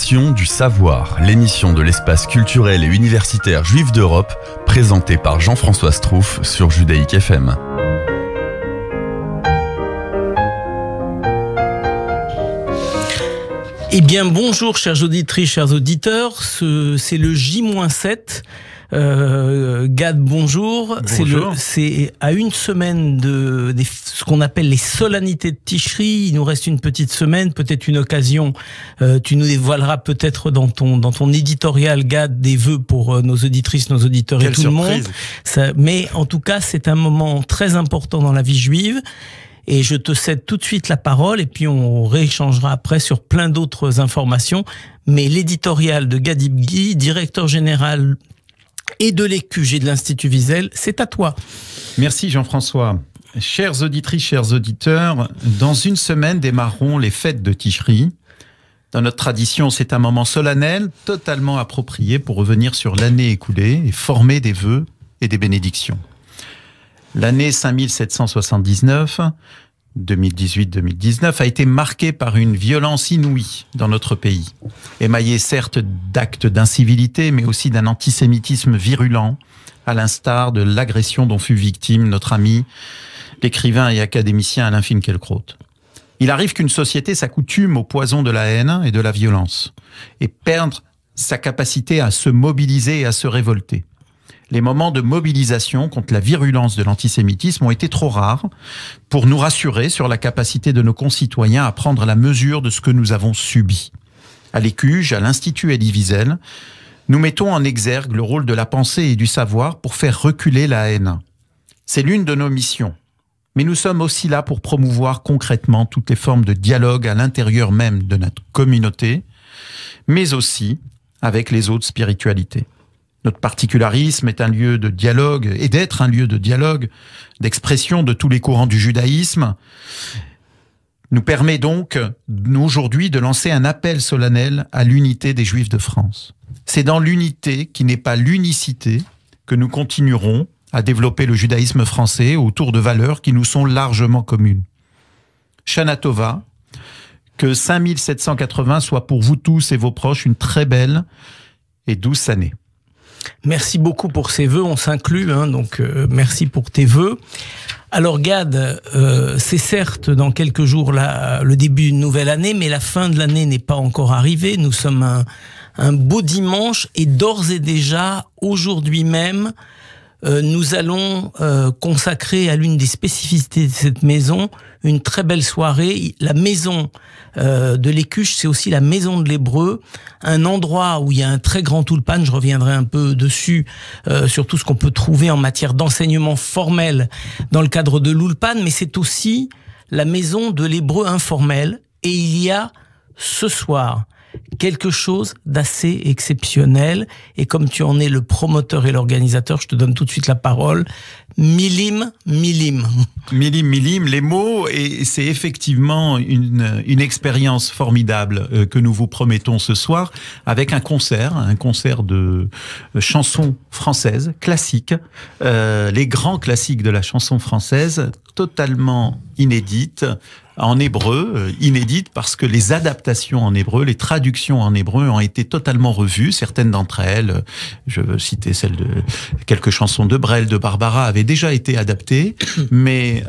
Passion du savoir, l'émission de l'espace culturel et universitaire juif d'Europe, présentée par Jean-François Strouf sur Judaïque FM. Eh bien, bonjour chères auditrices, chers auditeurs, c'est le J-7. Gad, bonjour. C'est à une semaine de ce qu'on appelle les solennités de Tishri. Il nous reste une petite semaine, peut-être une occasion. Tu nous dévoileras peut-être dans ton éditorial, Gad, des vœux pour nos auditrices, nos auditeurs. Quelle et tout surprise. Le monde. Mais en tout cas, c'est un moment très important dans la vie juive. Et je te cède tout de suite la parole et puis on rééchangera après sur plein d'autres informations. Mais l'éditorial de Gad Ibgi, directeur général et de l'EQG et de l'Institut Wiesel, c'est à toi. Merci Jean-François. Chères auditrices, chers auditeurs, dans une semaine démarreront les fêtes de Tishri. Dans notre tradition, c'est un moment solennel, totalement approprié pour revenir sur l'année écoulée et former des vœux et des bénédictions. L'année 5779, 2018-2019, a été marquée par une violence inouïe dans notre pays, émaillée certes d'actes d'incivilité, mais aussi d'un antisémitisme virulent, à l'instar de l'agression dont fut victime notre ami, l'écrivain et académicien Alain Finkielkraut. Il arrive qu'une société s'accoutume au poison de la haine et de la violence, et perdre sa capacité à se mobiliser et à se révolter. Les moments de mobilisation contre la virulence de l'antisémitisme ont été trop rares pour nous rassurer sur la capacité de nos concitoyens à prendre la mesure de ce que nous avons subi. À l'EQG, à l'Institut Elie Wiesel, nous mettons en exergue le rôle de la pensée et du savoir pour faire reculer la haine. C'est l'une de nos missions. Mais nous sommes aussi là pour promouvoir concrètement toutes les formes de dialogue à l'intérieur même de notre communauté, mais aussi avec les autres spiritualités. Notre particularisme est un lieu de dialogue, et d'être un lieu de dialogue, d'expression de tous les courants du judaïsme, nous permet donc aujourd'hui de lancer un appel solennel à l'unité des Juifs de France. C'est dans l'unité, qui n'est pas l'unicité, que nous continuerons à développer le judaïsme français autour de valeurs qui nous sont largement communes. Shana Tova, que 5780 soit pour vous tous et vos proches une très belle et douce année. Merci beaucoup pour ces vœux, on s'inclut, donc merci pour tes vœux. Alors Gad, c'est certes dans quelques jours le début d'une nouvelle année, mais la fin de l'année n'est pas encore arrivée. Nous sommes un beau dimanche et d'ores et déjà, aujourd'hui même, nous allons consacrer à l'une des spécificités de cette maison une très belle soirée. La maison de l'EQG, c'est aussi la maison de l'Hébreu, un endroit où il y a un très grand Ulpan. Je reviendrai un peu dessus, sur tout ce qu'on peut trouver en matière d'enseignement formel dans le cadre de l'Ulpan, mais c'est aussi la maison de l'Hébreu informel. Et il y a ce soir quelque chose d'assez exceptionnel, et comme tu en es le promoteur et l'organisateur, je te donne tout de suite la parole. Milim, milim. Milim, milim, les mots, et c'est effectivement une expérience formidable que nous vous promettons ce soir, avec un concert de chansons françaises, classiques, les grands classiques de la chanson française, totalement inédites, en hébreu, inédite parce que les adaptations en hébreu, les traductions en hébreu ont été totalement revues. Certaines d'entre elles, je veux citer celle de quelques chansons de Brel, de Barbara, avaient déjà été adaptées, mais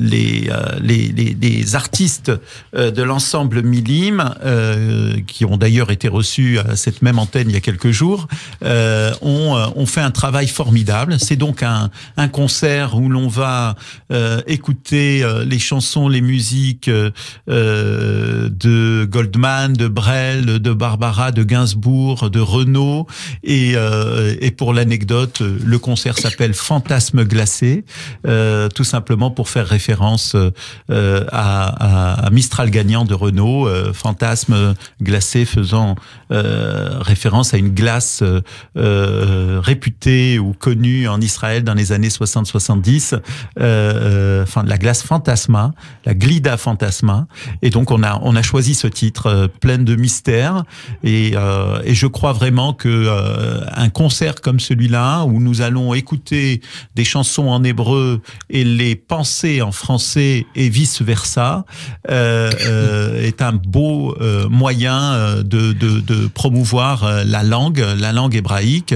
les artistes de l'ensemble Milim, qui ont d'ailleurs été reçus à cette même antenne il y a quelques jours, ont fait un travail formidable. C'est donc un concert où l'on va écouter les chansons, les musiques de Goldman, de Brel, de Barbara, de Gainsbourg, de Renaud, et pour l'anecdote, le concert s'appelle Fantasme glacé, tout simplement pour faire référence à Mistral gagnant de Renaud, Fantasme glacé faisant référence à une glace réputée ou connue en Israël dans les années 60-70, la glace Fantasma, la Glida Fantasma, et donc on a choisi ce titre plein de mystère, et je crois vraiment que un concert comme celui-là, où nous allons allons écouter des chansons en hébreu et les penser en français et vice-versa, est un beau moyen de promouvoir la langue hébraïque,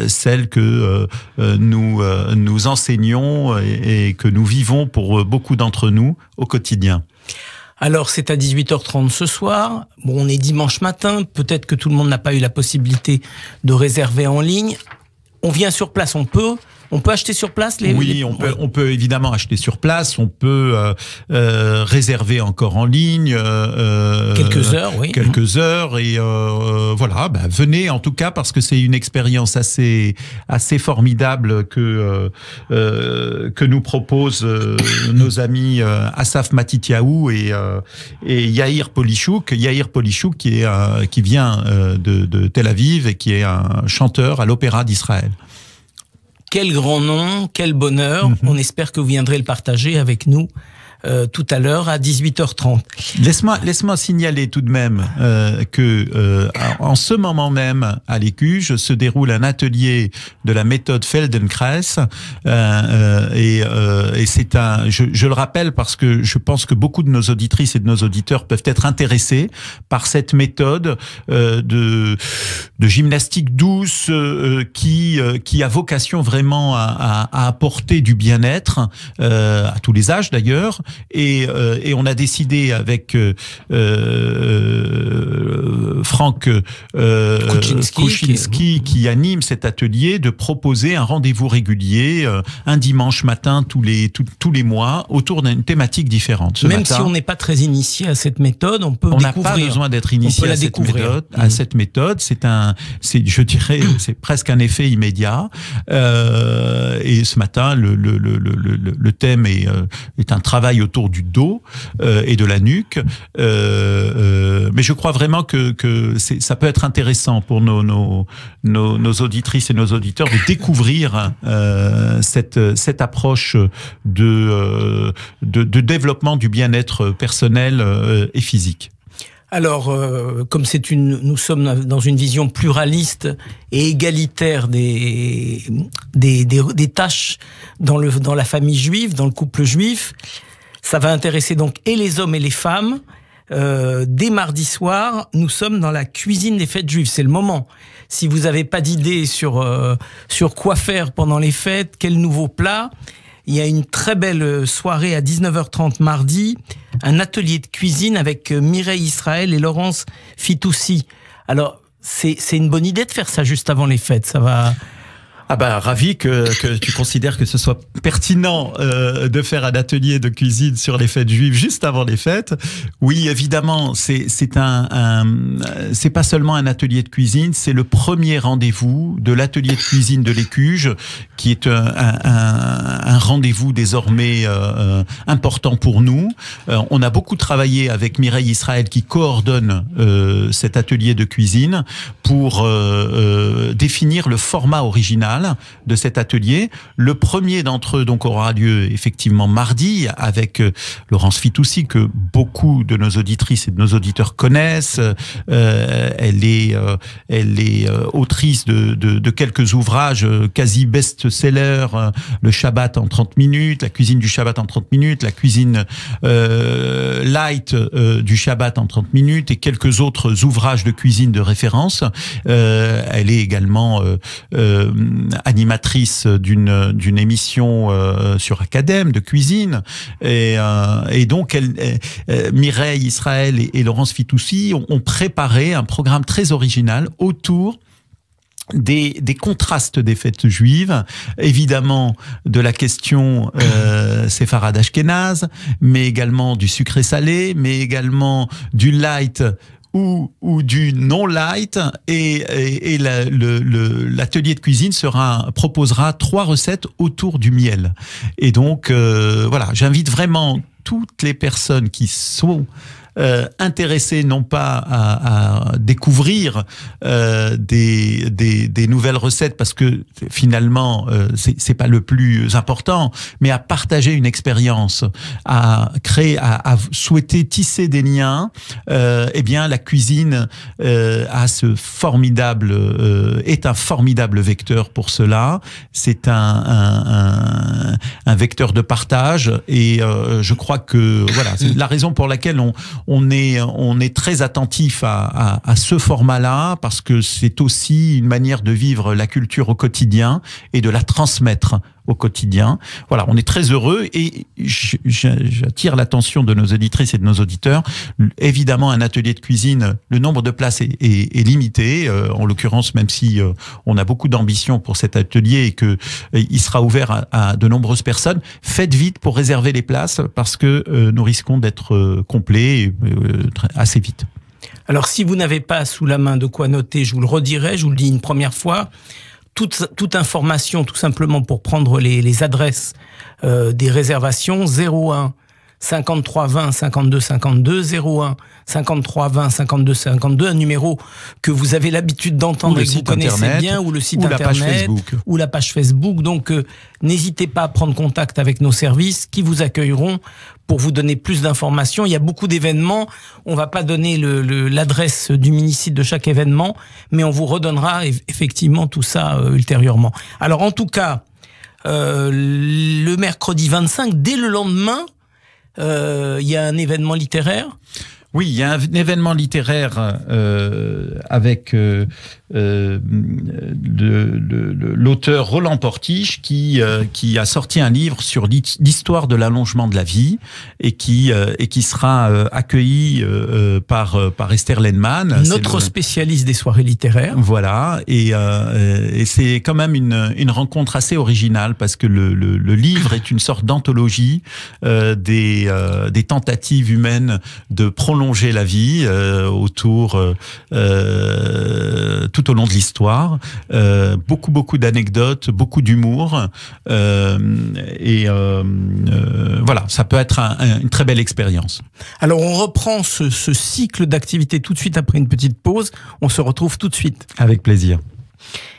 celle que nous enseignons et que nous vivons pour beaucoup d'entre nous au quotidien. Alors, c'est à 18h30 ce soir. Bon, on est dimanche matin. Peut-être que tout le monde n'a pas eu la possibilité de réserver en ligne. On vient sur place, on peut acheter sur place on peut évidemment acheter sur place, on peut réserver encore en ligne quelques heures et voilà, venez en tout cas parce que c'est une expérience assez formidable que nous proposent nos amis Asaf Matityahu et Yair Polichouk qui vient de Tel Aviv et qui est un chanteur à l'Opéra d'Israël. Quel grand nom, quel bonheur. On espère que vous viendrez le partager avec nous tout à l'heure à 18h30. Laisse-moi signaler tout de même que en ce moment même à l'Écuge se déroule un atelier de la méthode Feldenkrais et c'est je le rappelle parce que je pense que beaucoup de nos auditrices et de nos auditeurs peuvent être intéressés par cette méthode de gymnastique douce qui a vocation vraiment à apporter du bien-être à tous les âges d'ailleurs. Et on a décidé avec Franck Kuczynski qui anime cet atelier de proposer un rendez-vous régulier un dimanche matin tous les mois autour d'une thématique différente. Si on n'est pas très initié à cette méthode, on peut découvrir. On n'a pas besoin d'être initié à cette méthode. C'est presque un effet immédiat. Et ce matin, le thème est un travail autour du dos et de la nuque, mais je crois vraiment que ça peut être intéressant pour nos auditrices et nos auditeurs de découvrir cette approche de développement du bien-être personnel et physique. Alors, comme nous sommes dans une vision pluraliste et égalitaire des tâches dans la famille juive, dans le couple juif, ça va intéresser donc et les hommes et les femmes. Dès mardi soir, nous sommes dans la cuisine des fêtes juives. C'est le moment. Si vous n'avez pas d'idée sur quoi faire pendant les fêtes, quel nouveau plat, il y a une très belle soirée à 19h30 mardi, un atelier de cuisine avec Mireille Israël et Laurence Fitoussi. Alors, c'est une bonne idée de faire ça juste avant les fêtes. Ça va... Ravi que tu considères que ce soit pertinent de faire un atelier de cuisine sur les fêtes juives juste avant les fêtes. Oui, évidemment, c'est pas seulement un atelier de cuisine, c'est le premier rendez-vous de l'atelier de cuisine de l'Écuge, qui est un rendez-vous désormais important pour nous. On a beaucoup travaillé avec Mireille Israël qui coordonne cet atelier de cuisine pour définir le format original de cet atelier. Le premier d'entre eux donc aura lieu effectivement mardi avec Laurence Fitoussi que beaucoup de nos auditrices et de nos auditeurs connaissent. Elle est autrice de quelques ouvrages quasi best-sellers, le Shabbat en 30 minutes, la cuisine du Shabbat en 30 minutes, la cuisine light du Shabbat en 30 minutes et quelques autres ouvrages de cuisine de référence. Elle est également animatrice d'une émission sur Academ de cuisine et donc Mireille Israël et Laurence Fitoussi ont préparé un programme très original autour des contrastes des fêtes juives, évidemment de la question séfarade ashkénaze, mais également du sucré salé, mais également du light ou du non light et l'atelier de cuisine proposera 3 recettes autour du miel. Et donc voilà, j'invite vraiment toutes les personnes qui sont intéressés non pas à découvrir des nouvelles recettes, parce que finalement c'est pas le plus important, mais à partager une expérience, à créer, à souhaiter tisser des liens. Eh bien, la cuisine a ce formidable est un formidable vecteur pour cela. C'est un vecteur de partage, et je crois que voilà, c'est la raison pour laquelle on est très attentif à ce format-là, parce que c'est aussi une manière de vivre la culture au quotidien et de la transmettre au quotidien. Voilà, on est très heureux, et j'attire l'attention de nos auditrices et de nos auditeurs. Évidemment, un atelier de cuisine, le nombre de places est limité. En l'occurrence, même si on a beaucoup d'ambition pour cet atelier et que il sera ouvert à de nombreuses personnes, faites vite pour réserver les places, parce que nous risquons d'être complets assez vite. Alors, si vous n'avez pas sous la main de quoi noter, je vous le redirai, je vous le dis une première fois. Toute information, tout simplement pour prendre les adresses des réservations, 01 53 20 52 52, 01 53 20 52 52, un numéro que vous avez l'habitude d'entendre et que vous connaissez bien, ou le site internet, ou la page Facebook. Donc, n'hésitez pas à prendre contact avec nos services qui vous accueilleront pour vous donner plus d'informations. Il y a beaucoup d'événements. On va pas donner l'adresse du mini-site de chaque événement, mais on vous redonnera effectivement tout ça ultérieurement. Alors, en tout cas, le mercredi 25, dès le lendemain, il y a un événement littéraire. Oui, il y a un événement littéraire avec l'auteur Roland Portiche qui a sorti un livre sur l'histoire de l'allongement de la vie, et qui sera accueilli par Esther Lenman, notre spécialiste des soirées littéraires. Voilà, et c'est quand même une rencontre assez originale, parce que le livre est une sorte d'anthologie des tentatives humaines de prolonger la vie autour tout au long de l'histoire, beaucoup d'anecdotes, beaucoup d'humour, et voilà, ça peut être une très belle expérience. Alors, on reprend ce cycle d'activités tout de suite après une petite pause. On se retrouve tout de suite. Avec plaisir.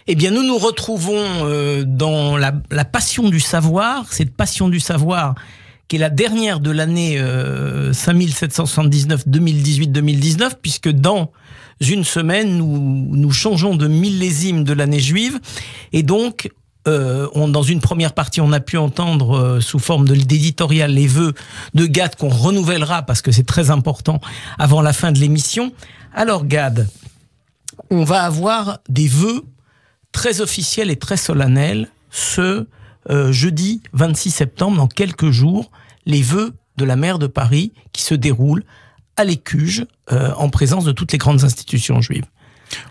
Eh bien, nous nous retrouvons dans la passion du savoir, cette passion du savoir qui est la dernière de l'année 5779 2018-2019, puisque dans une semaine, nous changeons de millésime de l'année juive. Et donc, dans une première partie, on a pu entendre sous forme d'éditorial les vœux de Gad, qu'on renouvellera parce que c'est très important avant la fin de l'émission. Alors Gad, on va avoir des vœux très officiels et très solennels ce jeudi 26 septembre, dans quelques jours, les vœux de la maire de Paris qui se déroulent à l'Écuge en présence de toutes les grandes institutions juives.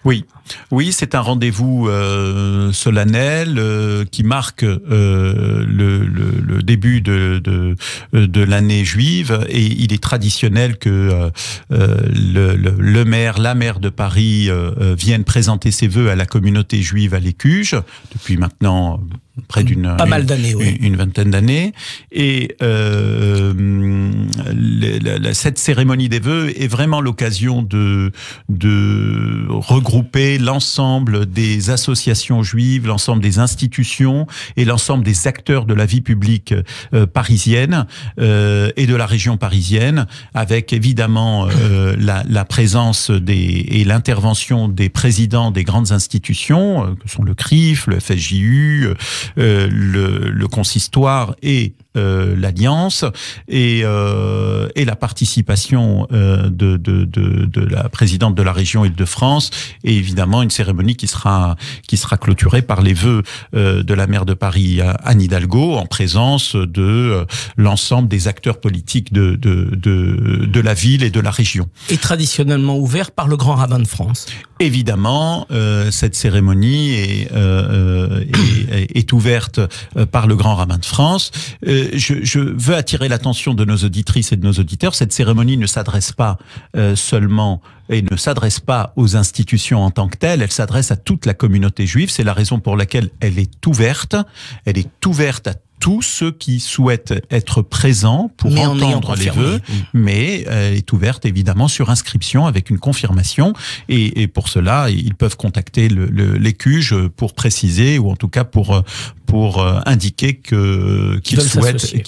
Oui, c'est un rendez-vous solennel qui marque le début de l'année juive, et il est traditionnel que le maire, la maire de Paris viennent présenter ses vœux à la communauté juive à l'Écuge depuis maintenant près pas mal d'années, oui. Une vingtaine d'années, et cette cérémonie des vœux est vraiment l'occasion de regrouper l'ensemble des associations juives, l'ensemble des institutions et l'ensemble des acteurs de la vie publique parisienne et de la région parisienne, avec évidemment la présence et l'intervention des présidents des grandes institutions, que sont le CRIF, le FSJU, le consistoire et l'Alliance, et la participation de la présidente de la région Île-de-France, et évidemment une cérémonie qui sera clôturée par les vœux de la maire de Paris, Anne Hidalgo, en présence de l'ensemble des acteurs politiques de la ville et de la région. Et traditionnellement ouvert par le grand rabbin de France. Évidemment, cette cérémonie est ouverte par le grand rabbin de France. Je veux attirer l'attention de nos auditrices et de nos auditeurs. Cette cérémonie ne s'adresse pas seulement et ne s'adresse pas aux institutions en tant que telles, elle s'adresse à toute la communauté juive. C'est la raison pour laquelle elle est ouverte. Elle est ouverte à tous ceux qui souhaitent être présents pour entendre les vœux, mais est ouverte évidemment sur inscription avec une confirmation. Et pour cela, ils peuvent contacter les CUJ pour préciser, ou en tout cas pour indiquer qu'ils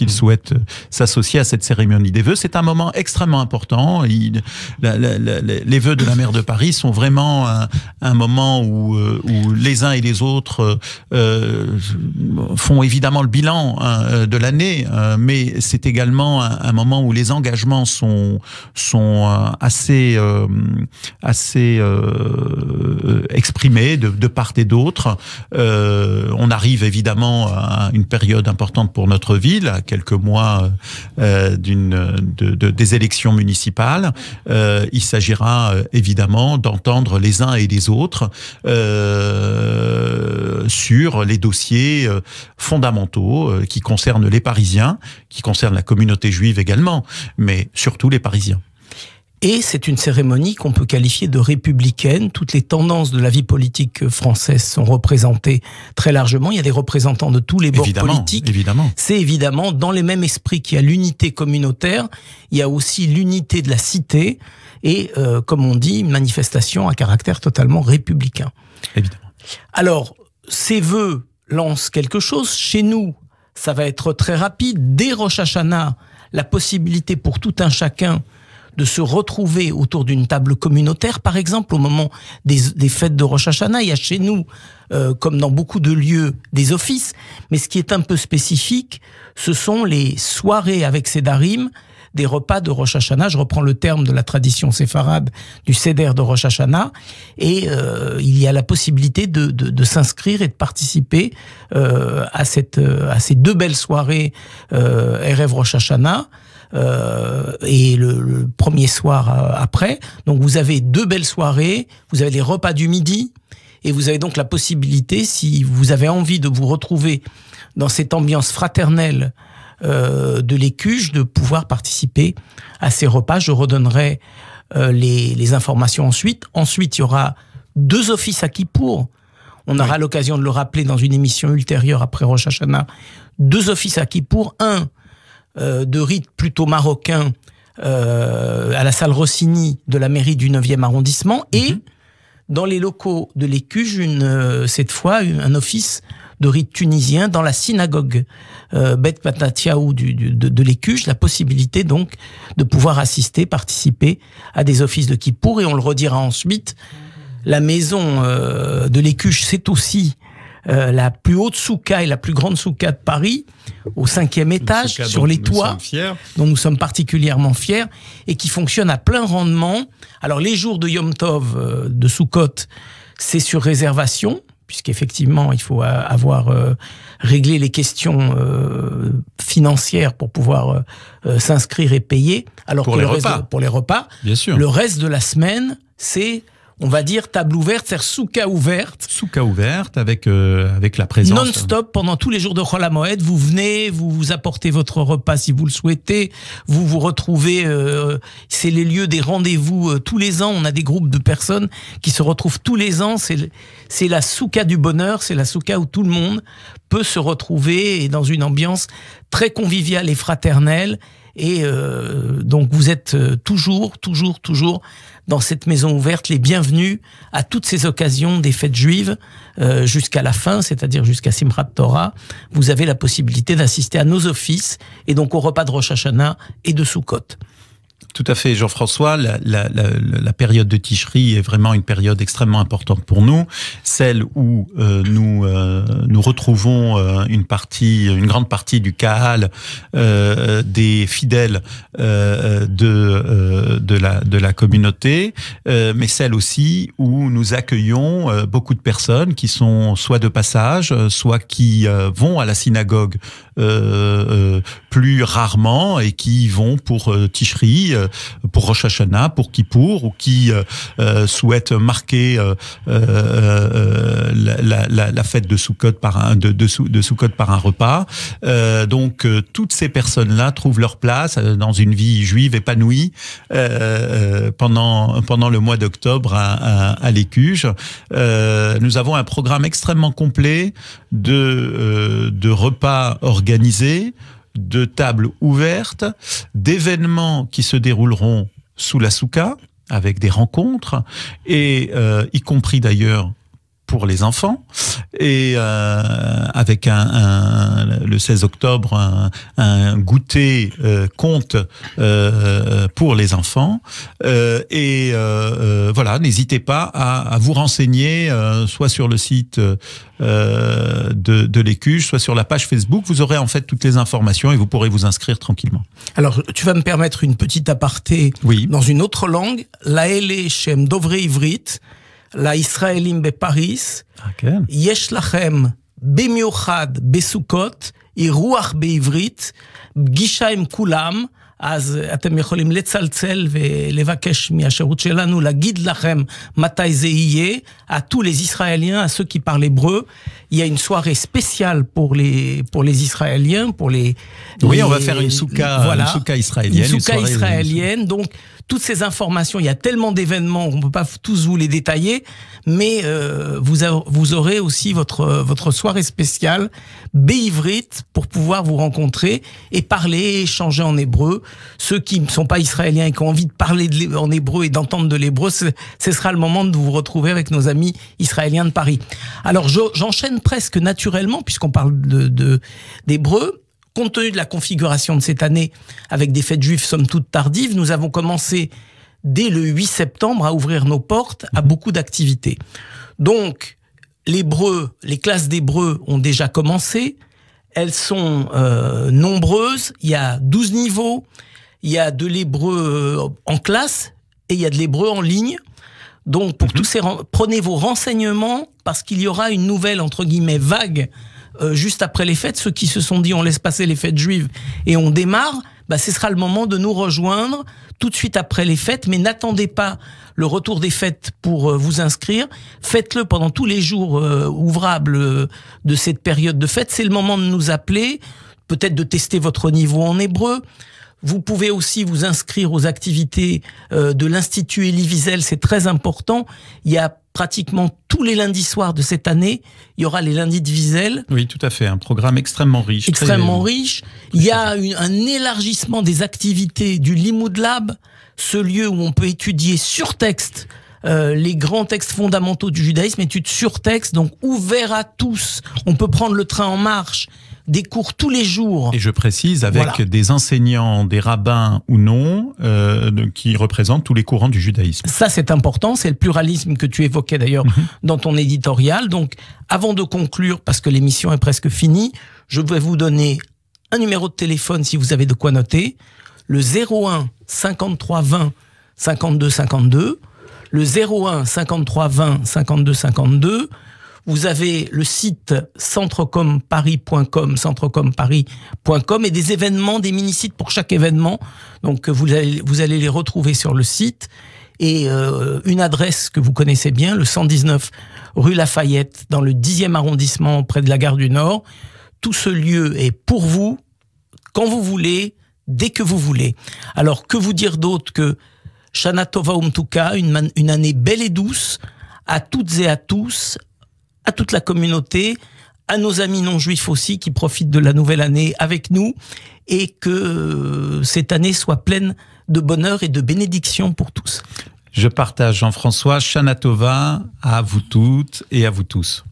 souhaitent s'associer à cette cérémonie des vœux. C'est un moment extrêmement important. Les vœux de la maire de Paris sont vraiment un moment où les uns et les autres font évidemment le bilan de l'année, mais c'est également un moment où les engagements sont assez exprimés de part et d'autre. On arrive évidemment à une période importante pour notre ville, à quelques mois des élections municipales. Il s'agira évidemment d'entendre les uns et les autres sur les dossiers fondamentaux qui concernent les Parisiens, qui concernent la communauté juive également, mais surtout les Parisiens. Et c'est une cérémonie qu'on peut qualifier de républicaine. Toutes les tendances de la vie politique française sont représentées très largement. Il y a des représentants de tous les bords politiques. Évidemment. C'est évidemment dans les mêmes esprits qu'il y a l'unité communautaire, il y a aussi l'unité de la cité et, comme on dit, une manifestation à caractère totalement républicain. Évidemment. Alors, ces vœux lancent quelque chose. Chez nous, ça va être très rapide. Dès Rosh Hashanah, la possibilité pour tout un chacun de se retrouver autour d'une table communautaire, par exemple, au moment des fêtes de Rosh Hashanah. Il y a chez nous, comme dans beaucoup de lieux, des offices. Mais ce qui est un peu spécifique, ce sont les soirées avec Sédarim, des repas de Rosh Hashanah. Je reprends le terme de la tradition séfarade du Seder de Rosh Hashanah. Et il y a la possibilité de s'inscrire et de participer à ces deux belles soirées Erev Rosh Hashanah. Et le premier soir après. Donc vous avez deux belles soirées, vous avez les repas du midi, et vous avez donc la possibilité, si vous avez envie de vous retrouver dans cette ambiance fraternelle de l'Écuche, de pouvoir participer à ces repas. Je redonnerai les informations ensuite. Ensuite, il y aura 2 offices à Kippour. On aura l'occasion de le rappeler dans une émission ultérieure après Rosh Hashanah. 2 offices à Kippour. Un de rite plutôt marocain à la salle Rossini de la mairie du 9e arrondissement et dans les locaux de l'Écuche, cette fois un office de rite tunisien dans la synagogue Bet Patatiaou de l'Écuche, la possibilité donc de pouvoir participer à des offices de Kippour. Et on le redira ensuite, la maison de l'Écuche, c'est aussi la plus haute souka et la plus grande souka de Paris, au 5e étage, sur les toits, dont nous sommes particulièrement fiers, et qui fonctionne à plein rendement. Alors les jours de Yom Tov, de Soukot, c'est sur réservation, puisqu'effectivement, il faut avoir réglé les questions financières pour pouvoir s'inscrire et payer. Alors pour les repas, bien sûr. Le reste de la semaine, c'est, on va dire, table ouverte, c'est-à-dire souka ouverte. Souka ouverte avec la présence. Non-stop, pendant tous les jours de Chol HaMoed, vous venez, vous apportez votre repas si vous le souhaitez, vous vous retrouvez, c'est les lieux des rendez-vous tous les ans. On a des groupes de personnes qui se retrouvent tous les ans. C'est la souka du bonheur, c'est la souka où tout le monde peut se retrouver et dans une ambiance très conviviale et fraternelle. Et donc vous êtes toujours dans cette maison ouverte, les bienvenus à toutes ces occasions des fêtes juives jusqu'à la fin, c'est-à-dire jusqu'à Simchat Torah. Vous avez la possibilité d'assister à nos offices et donc au repas de Rosh Hashanah et de Soukot. Tout à fait, Jean-François. La période de Tishri est vraiment une période extrêmement importante pour nous, celle où nous retrouvons une grande partie du Kahal, des fidèles de la communauté, mais celle aussi où nous accueillons beaucoup de personnes qui sont soit de passage, soit qui vont à la synagogue plus rarement et qui vont pour Tishri aussi pour Rosh Hashanah, pour Kippour, ou qui souhaitent marquer la fête de Sukkot par un repas. Donc toutes ces personnes-là trouvent leur place dans une vie juive épanouie pendant le mois d'octobre à l'Écuge. Nous avons un programme extrêmement complet de repas organisés, de tables ouvertes, d'événements qui se dérouleront sous la souka, avec des rencontres, et y compris d'ailleurs pour les enfants, et avec le 16 octobre un goûter conte pour les enfants, et voilà, n'hésitez pas à vous renseigner, soit sur le site de l'Écuge, soit sur la page Facebook. Vous aurez en fait toutes les informations et vous pourrez vous inscrire tranquillement. Alors, tu vas me permettre une petite aparté dans une autre langue. Laele Shem Dovre Ivrit, la Israelim beParis, Yesh Lachem bemiuchad בסוכות, אירוח בעברית, פגישה עם כולם, אז אתם יכולים לצלצל ולבקש מהשירות שלנו, להגיד לכם מתי זה יהיה, à tous les Israéliens, à ceux qui parlent hébreu. Il y a une soirée spéciale pour les Israéliens, on va faire une souka israélienne. Une souka israélienne, donc toutes ces informations, il y a tellement d'événements, on ne peut pas tous vous les détailler, mais vous aurez aussi votre soirée spéciale, Béivrit, pour pouvoir vous rencontrer et parler, échanger en hébreu. Ceux qui ne sont pas israéliens et qui ont envie de parler en hébreu et d'entendre de l'hébreu, ce sera le moment de vous retrouver avec nos amis israéliens de Paris. Alors j'enchaîne presque naturellement, puisqu'on parle d'hébreu. Compte tenu de la configuration de cette année, avec des fêtes juives somme toute tardives, nous avons commencé dès le 8 septembre à ouvrir nos portes à beaucoup d'activités. Donc, l'hébreu, les classes d'hébreu ont déjà commencé. Elles sont nombreuses. Il y a 12 niveaux. Il y a de l'hébreu en classe et il y a de l'hébreu en ligne. Donc, pour tous prenez vos renseignements parce qu'il y aura une nouvelle, entre guillemets, vague juste après les fêtes. Ceux qui se sont dit on laisse passer les fêtes juives et on démarre, ce sera le moment de nous rejoindre tout de suite après les fêtes, mais n'attendez pas le retour des fêtes pour vous inscrire. Faites-le pendant tous les jours ouvrables de cette période de fête. C'est le moment de nous appeler, peut-être de tester votre niveau en hébreu. Vous pouvez aussi vous inscrire aux activités de l'Institut Elie Wiesel, c'est très important. Il y a pratiquement tous les lundis soirs de cette année, il y aura les lundis de Wiesel. Oui, tout à fait, un programme extrêmement riche. Extrêmement riche. Il y a un élargissement des activités du Limoud Lab, ce lieu où on peut étudier sur texte les grands textes fondamentaux du judaïsme, études sur texte, donc ouvert à tous. On peut prendre le train en marche, des cours tous les jours. Et je précise, avec des enseignants, des rabbins ou non, qui représentent tous les courants du judaïsme. Ça, c'est important, c'est le pluralisme que tu évoquais d'ailleurs dans ton éditorial. Donc, avant de conclure, parce que l'émission est presque finie, je vais vous donner un numéro de téléphone si vous avez de quoi noter, le 01 53 20 52 52, le 01 53 20 52 52. Vous avez le site centrecomparis.com, centrecomparis.com, et des événements, des mini-sites pour chaque événement. Donc vous allez les retrouver sur le site. Et une adresse que vous connaissez bien, le 119 rue Lafayette, dans le 10e arrondissement, près de la gare du Nord. Tout ce lieu est pour vous, quand vous voulez, dès que vous voulez. Alors, que vous dire d'autre que Shana Tova Umtuka, une année belle et douce, à toutes et à tous, à toute la communauté, à nos amis non-juifs aussi qui profitent de la nouvelle année avec nous, et que cette année soit pleine de bonheur et de bénédictions pour tous. Je partage, Jean-François. Shana Tova à vous toutes et à vous tous.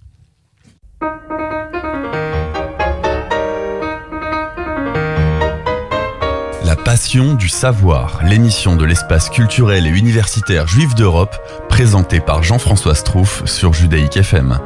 La passion du savoir, l'émission de l'espace culturel et universitaire juif d'Europe, présentée par Jean-François Strouf sur Judaïque FM.